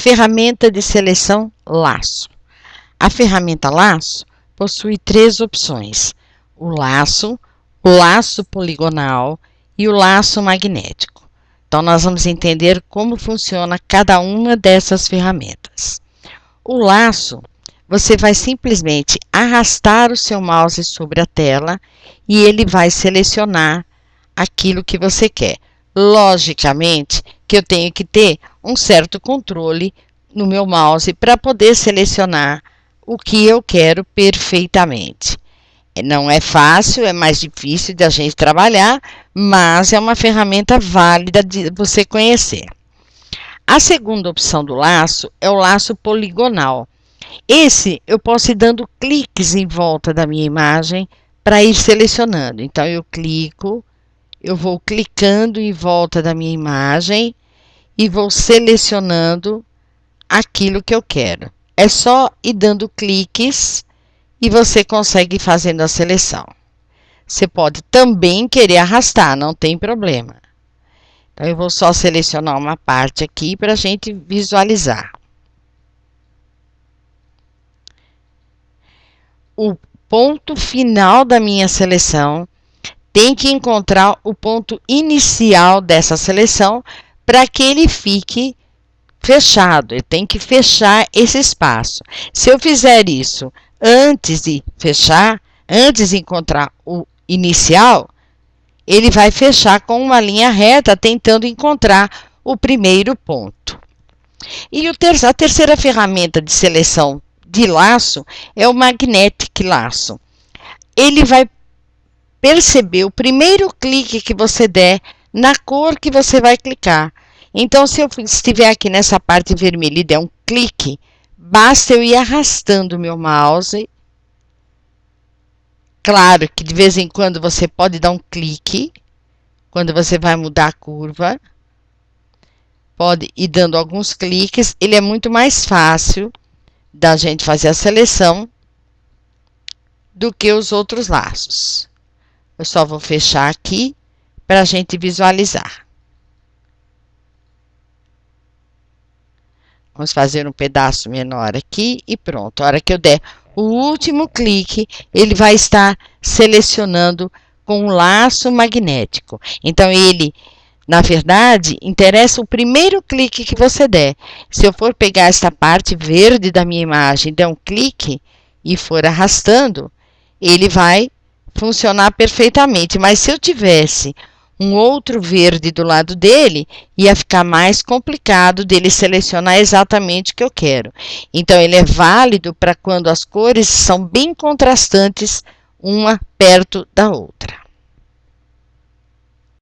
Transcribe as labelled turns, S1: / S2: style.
S1: Ferramenta de seleção laço. A ferramenta laço possui 3 opções: o laço poligonal e o laço magnético. Então, nós vamos entender como funciona cada uma dessas ferramentas. O laço, você vai simplesmente arrastar o seu mouse sobre a tela e ele vai selecionar aquilo que você quer. Logicamente que eu tenho que ter um certo controle no meu mouse para poder selecionar o que eu quero perfeitamente. Não é fácil, é mais difícil de a gente trabalhar, mas é uma ferramenta válida de você conhecer. A segunda opção do laço é o laço poligonal. Esse eu posso ir dando cliques em volta da minha imagem para ir selecionando. Então, eu vou clicando em volta da minha imagem e vou selecionando aquilo que eu quero. É só ir dando cliques e você consegue ir fazendo a seleção. Você pode também querer arrastar, não tem problema. Então, eu vou só selecionar uma parte aqui para a gente visualizar. O ponto final da minha seleção tem que encontrar o ponto inicial dessa seleção para que ele fique fechado. Ele tem que fechar esse espaço. Se eu fizer isso antes de fechar, antes de encontrar o inicial, ele vai fechar com uma linha reta, tentando encontrar o primeiro ponto. E a terceira ferramenta de seleção de laço é o Magnetic Laço. Ele vai perceber o primeiro clique que você der na cor que você vai clicar. Então, se eu estiver aqui nessa parte vermelha e der um clique, basta eu ir arrastando o meu mouse. Claro que de vez em quando você pode dar um clique, quando você vai mudar a curva. Pode ir dando alguns cliques, ele é muito mais fácil da gente fazer a seleção do que os outros laços. Eu só vou fechar aqui para a gente visualizar. Vamos fazer um pedaço menor aqui e pronto. A hora que eu der o último clique, ele vai estar selecionando com um laço magnético. Então, ele, na verdade, interessa o primeiro clique que você der. Se eu for pegar esta parte verde da minha imagem, der um clique e for arrastando, ele vai funcionar perfeitamente. Mas se eu tivesse um outro verde do lado dele, ia ficar mais complicado dele selecionar exatamente o que eu quero. Então, ele é válido para quando as cores são bem contrastantes uma perto da outra.